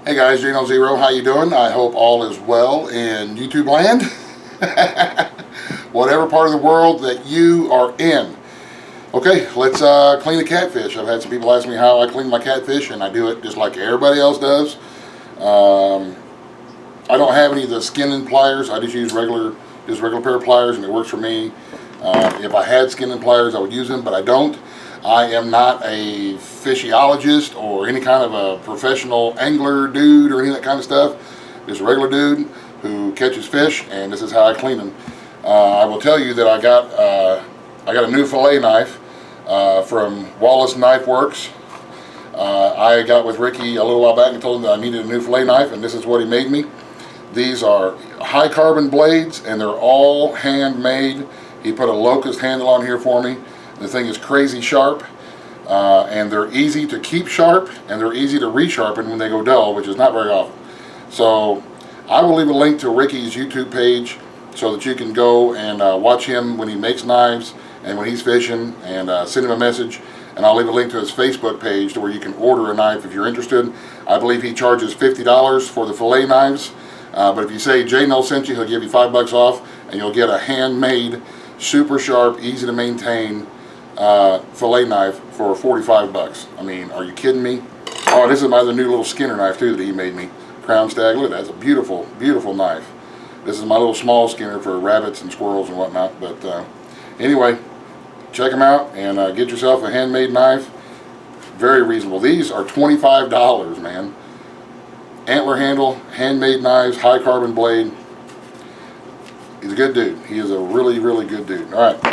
Hey guys, Gino Zero, how you doing? I hope all is well in YouTube land. Whatever part of the world that you are in. Okay, let's clean the catfish. I've had some people ask me how I clean my catfish, and I do it just like everybody else does. I don't have any of the skin and pliers. I just use regular pair of pliers, and it works for me. If I had skin and pliers, I would use them, but I don't. I am not a fishyologist or any kind of a professional angler dude or any of that kind of stuff. Just a regular dude who catches fish, and this is how I clean them. I will tell you that I got a new fillet knife from Wallace Knife Works. I got with Ricky a little while back and told him that I needed a new fillet knife, and this is what he made me. These are high carbon blades, and they're all handmade. He put a locust handle on here for me. The thing is crazy sharp, and they're easy to keep sharp, and they're easy to resharpen when they go dull, which is not very often. So I will leave a link to Ricky's YouTube page so that you can go and watch him when he makes knives and when he's fishing, and send him a message. And I'll leave a link to his Facebook page to where you can order a knife if you're interested. I believe he charges $50 for the fillet knives, but if you say Jay Null sent you, he'll give you $5 off, and you'll get a handmade, super sharp, easy to maintain fillet knife for 45 bucks. I mean, are you kidding me? Oh, this is my other new little Skinner knife too that he made me. Crown Stag. Look, that's a beautiful, beautiful knife. This is my little small Skinner for rabbits and squirrels and whatnot. But anyway, check them out and get yourself a handmade knife. Very reasonable. These are $25, man. Antler handle, handmade knives, high carbon blade. He's a good dude. He is a really, really good dude. All right.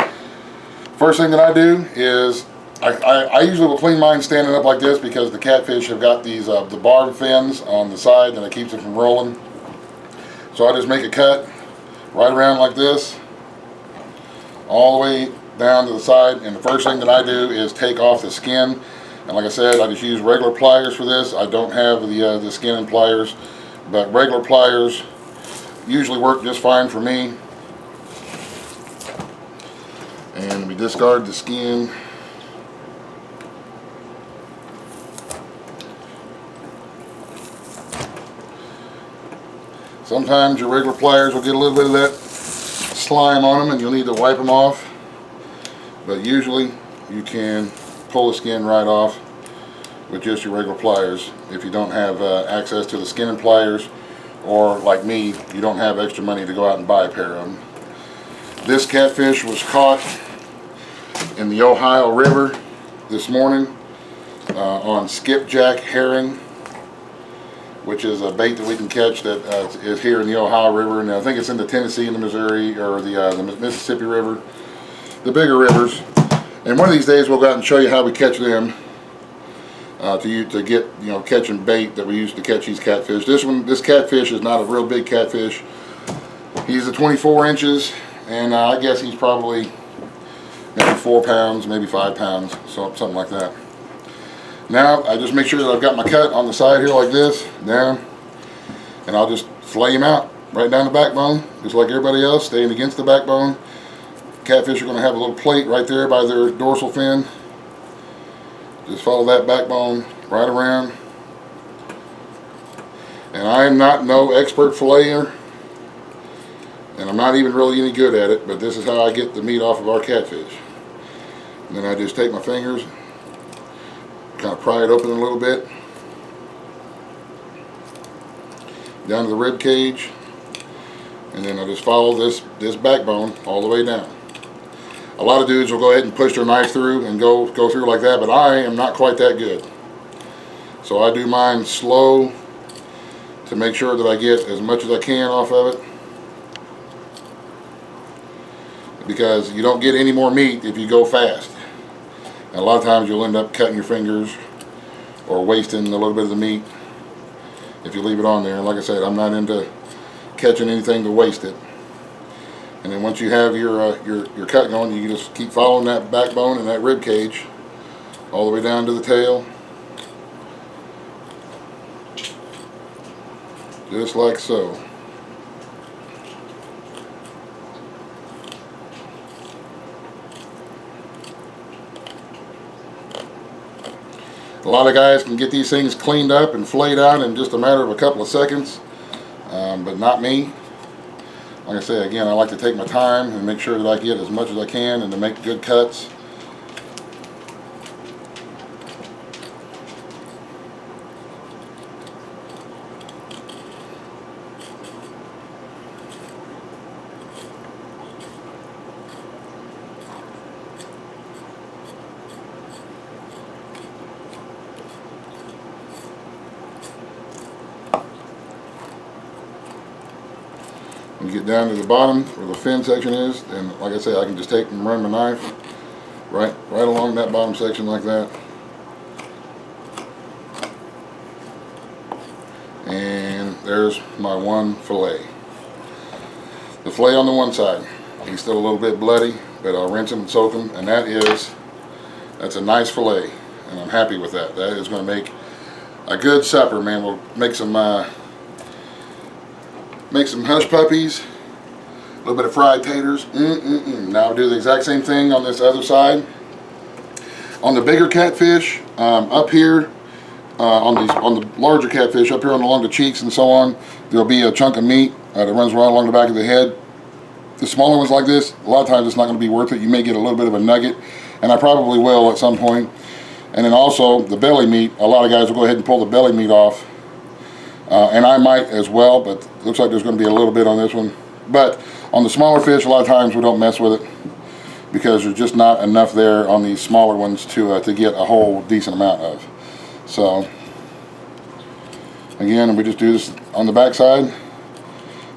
First thing that I do is I usually will clean mine standing up like this because the catfish have got these the barb fins on the side and it keeps it from rolling. So I just make a cut right around like this, all the way down to the side. And the first thing that I do is take off the skin. And like I said, I just use regular pliers for this. I don't have the skin and pliers, but regular pliers usually work just fine for me. And we discard the skin. Sometimes your regular pliers will get a little bit of that slime on them and you'll need to wipe them off. But usually you can pull the skin right off with just your regular pliers if you don't have access to the skin and pliers, or like me, you don't have extra money to go out and buy a pair of them. This catfish was caught in the Ohio River this morning on skipjack herring, which is a bait that we can catch that is here in the Ohio River, and I think it's in the Tennessee and the Missouri, or the Mississippi River, the bigger rivers. And one of these days we'll go out and show you how we catch them to get, you know, catching bait that we use to catch these catfish. This catfish is not a real big catfish. He's 24 inches, and I guess he's probably maybe 4 pounds, maybe 5 pounds, so something like that. Now I just make sure that I've got my cut on the side here like this, down, and I'll just fillet him out right down the backbone, just like everybody else, staying against the backbone. Catfish are going to have a little plate right there by their dorsal fin. Just follow that backbone right around. And I am not no expert filleter, and I'm not even really any good at it, but this is how I get the meat off of our catfish. And then I just take my fingers, kind of pry it open a little bit, down to the rib cage, and then I just follow this backbone all the way down. A lot of dudes will go ahead and push their knife through and go through like that, but I am not quite that good. So I do mine slow to make sure that I get as much as I can off of it, because you don't get any more meat if you go fast. And a lot of times you'll end up cutting your fingers or wasting a little bit of the meat if you leave it on there. And like I said, I'm not into catching anything to waste it. And then once you have your cut going, you can just keep following that backbone and that rib cage all the way down to the tail, just like so. A lot of guys can get these things cleaned up and filleted out in just a matter of a couple of seconds, but not me. Like I say, again, I like to take my time and make sure that I get as much as I can and to make good cuts. And get down to the bottom where the fin section is, and like I say, I can just take and run my knife right along that bottom section like that. And there's my one fillet. The fillet on the one side, he's still a little bit bloody, but I'll rinse him and soak him, and that's a nice fillet, and I'm happy with that. That is going to make a good supper, man. We'll make some hush puppies, a little bit of fried taters. Now I'll do the exact same thing on this other side. On the bigger catfish, up here, on the larger catfish, up here along the cheeks and so on, there'll be a chunk of meat that runs right along the back of the head. The smaller ones like this, a lot of times it's not going to be worth it. You may get a little bit of a nugget, and I probably will at some point. And then also the belly meat, a lot of guys will go ahead and pull the belly meat off. And I might as well, but it looks like there's going to be a little bit on this one. But on the smaller fish, a lot of times we don't mess with it because there's just not enough there on these smaller ones to get a whole decent amount of. So again, we just do this on the back side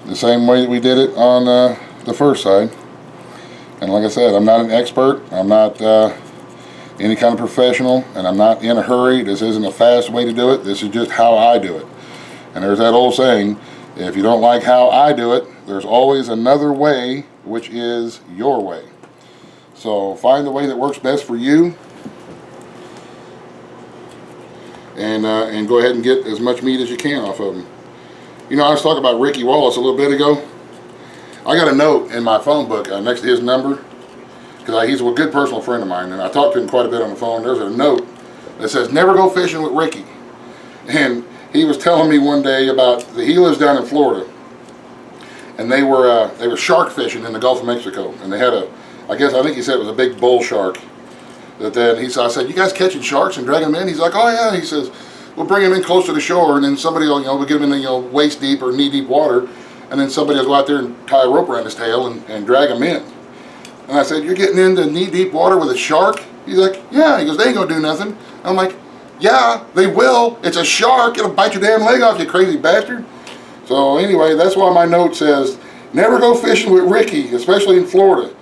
the same way that we did it on the first side. And like I said, I'm not an expert. I'm not any kind of professional, and I'm not in a hurry. This isn't a fast way to do it. This is just how I do it. And there's that old saying, if you don't like how I do it, there's always another way, which is your way. So find the way that works best for you, and go ahead and get as much meat as you can off of them. You know, I was talking about Ricky Wallace a little bit ago. I got a note in my phone book next to his number, because he's a good personal friend of mine, and I talked to him quite a bit on the phone. There's a note that says, never go fishing with Ricky. And he was telling me one day about, he lives down in Florida, and they were shark fishing in the Gulf of Mexico, and they had I think he said it was a big bull shark. I said, you guys catching sharks and dragging them in? He's like, oh yeah. He says, we'll bring them in close to the shore, and then somebody will, we'll get them in waist deep or knee deep water, and then somebody will go out there and tie a rope around his tail and drag them in. And I said, you're getting into knee deep water with a shark? He's like, yeah. He goes, they ain't gonna do nothing. I'm like, yeah, they will. It's a shark. It'll bite your damn leg off, you crazy bastard. So anyway, that's why my note says, never go fishing with Ricky, especially in Florida,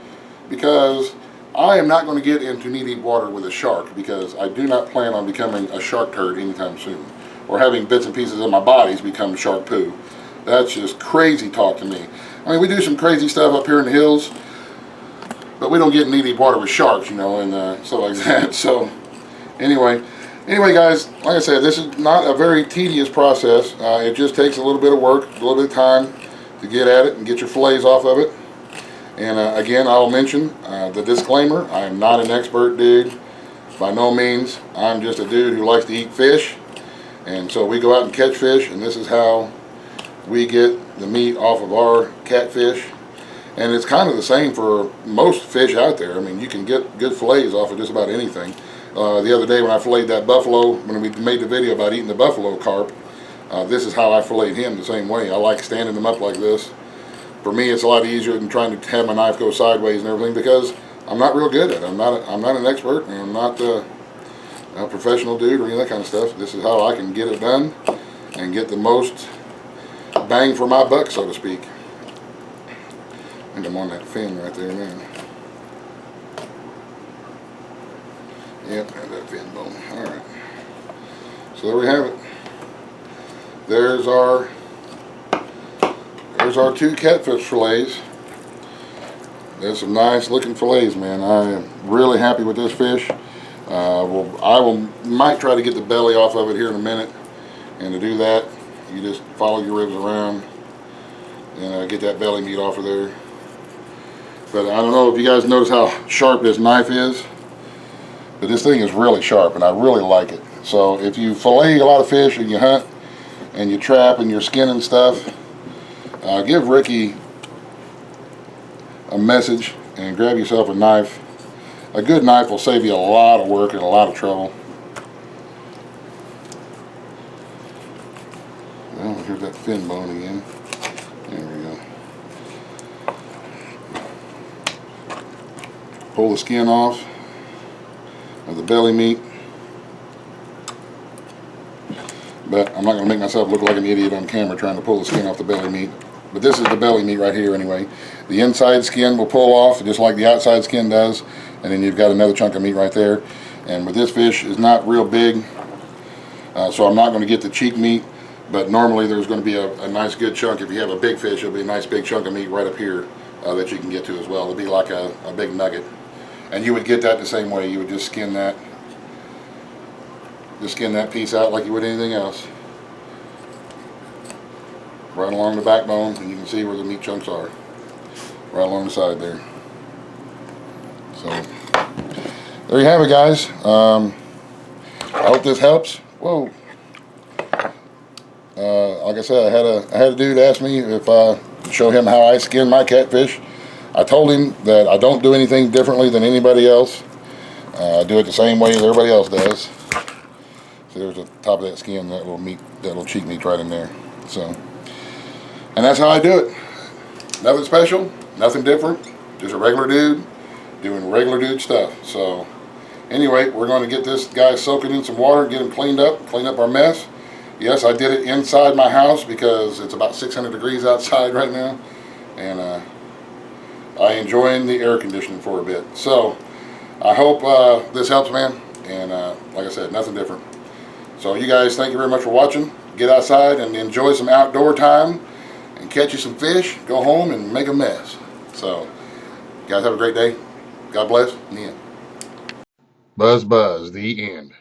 because I am not going to get into knee-deep water with a shark, because I do not plan on becoming a shark turd anytime soon, or having bits and pieces of my bodies become shark poo. That's just crazy talk to me. I mean, we do some crazy stuff up here in the hills, but we don't get in knee-deep water with sharks, and stuff like that. So anyway, guys, like I said, this is not a very tedious process. It just takes a little bit of work, a little bit of time to get at it and get your fillets off of it. And again, I'll mention the disclaimer, I am not an expert dude, by no means. I'm just a dude who likes to eat fish. And so we go out and catch fish, and this is how we get the meat off of our catfish. And it's kind of the same for most fish out there. I mean, you can get good fillets off of just about anything. The other day when I filleted that buffalo, when we made the video about eating the buffalo carp, this is how I filleted him, the same way. I like standing them up like this. For me, it's a lot easier than trying to have my knife go sideways and everything, because I'm not real good at it. I'm not an expert, and I'm not a professional dude or any of that kind of stuff. This is how I can get it done and get the most bang for my buck, so to speak. I think I'm on that fin right there now. Yep, there's that fin bone. Alright. So there we have it. There's our two catfish fillets. There's some nice looking fillets, man. I am really happy with this fish. I might try to get the belly off of it here in a minute. And to do that, you just follow your ribs around and get that belly meat off of there. But I don't know if you guys notice how sharp this knife is. But this thing is really sharp, and I really like it. So if you fillet a lot of fish and you hunt and you trap and you're skinning stuff, give Ricky a message and grab yourself a knife. A good knife will save you a lot of work and a lot of trouble. Well, here's that fin bone again. There we go. Pull the skin off of the belly meat. But I'm not going to make myself look like an idiot on camera trying to pull the skin off the belly meat. But this is the belly meat right here anyway. The inside skin will pull off just like the outside skin does. And then you've got another chunk of meat right there. And with this fish, it's not real big. So I'm not going to get the cheek meat. But normally there's going to be a nice good chunk. If you have a big fish, it'll be a nice big chunk of meat right up here that you can get to as well. It'll be like a big nugget. And you would get that the same way. You would just skin that. Just skin that piece out like you would anything else. Right along the backbone, and you can see where the meat chunks are. Right along the side there. So, there you have it, guys. I hope this helps. Whoa. Like I said, I had a dude ask me if I show him how I skin my catfish. I told him that I don't do anything differently than anybody else. I do it the same way as everybody else does. See, there's the top of that skin, that little cheek meat right in there. So, and that's how I do it. Nothing special, nothing different. Just a regular dude doing regular dude stuff. So, anyway, we're going to get this guy soaking in some water, get him clean up our mess. Yes, I did it inside my house because it's about 600 degrees outside right now, and I enjoying the air conditioning for a bit. So, I hope this helps, man. And like I said, nothing different. So, you guys, thank you very much for watching. Get outside and enjoy some outdoor time, and catch you some fish. Go home and make a mess. So, you guys have a great day. God bless. The end. Buzz, buzz. The end.